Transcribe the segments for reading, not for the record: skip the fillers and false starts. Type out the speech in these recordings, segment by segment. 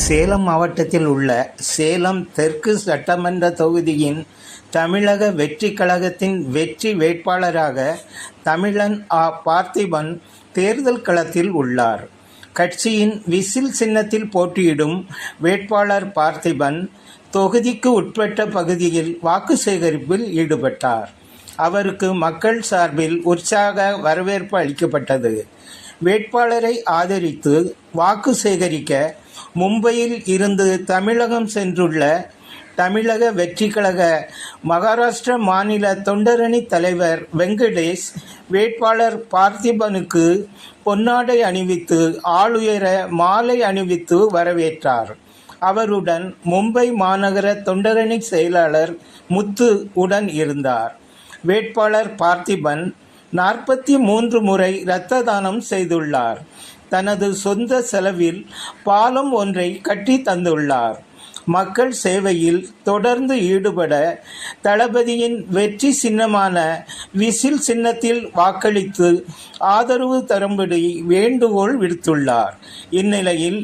சேலம் மாவட்டத்தில் உள்ள சேலம் தெற்கு சட்டமன்ற தொகுதியின் தமிழக வெற்றிக் கழகத்தின் வெற்றி வேட்பாளராக தமிழன் பார்த்திபன் தேர்தல் களத்தில் உள்ளார். கட்சியின் விசில் சின்னத்தில் போட்டியிடும் வேட்பாளர் பார்த்திபன் தொகுதிக்கு உட்பட்ட பகுதியில் வாக்கு சேகரிப்பில் ஈடுபட்டார். அவருக்கு மக்கள் சார்பில் உற்சாக வரவேற்பு அளிக்கப்பட்டது. வேட்பாளரை ஆதரித்து வாக்கு சேகரிக்க மும்பையில் இருந்து தமிழகம் சென்றுள்ள தமிழக வெற்றி கழக மகாராஷ்டிர மாநில தொண்டரணி தலைவர் வெங்கடேஷ் வேட்பாளர் பார்த்திபனுக்கு பொன்னாடை அணிவித்து ஆளுயர மாலை அணிவித்து வரவேற்றார். அவருடன் மும்பை மாநகர தொண்டரணி செயலாளர் முத்து உடன் இருந்தார். வேட்பாளர் பார்த்திபன் 43 முறை இரத்த தானம் செய்துள்ளார். தனது சொந்த செலவில் பாலம் ஒன்றை கட்டி தந்துள்ளார். மக்கள் சேவையில் தொடர்ந்து ஈடுபட தளபதியின் வெற்றி சின்னமான விசில் சின்னத்தில் வாக்களித்து ஆதரவு தரும்படி வேண்டுகோள் விடுத்துள்ளார். இந்நிலையில்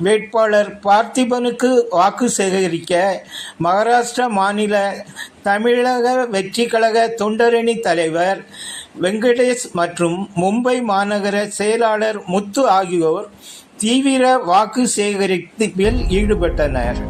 வேட்பாளர் பார்த்திபனுக்கு வாக்கு சேகரிக்க மகாராஷ்டிரா மாநில தமிழக வெற்றி கழக தொண்டரணி தலைவர் வெங்கடேஷ் மற்றும் மும்பை மாநகர செயலாளர் முத்து ஆகியோர் தீவிர வாக்கு சேகரிப்பில் ஈடுபட்டனர்.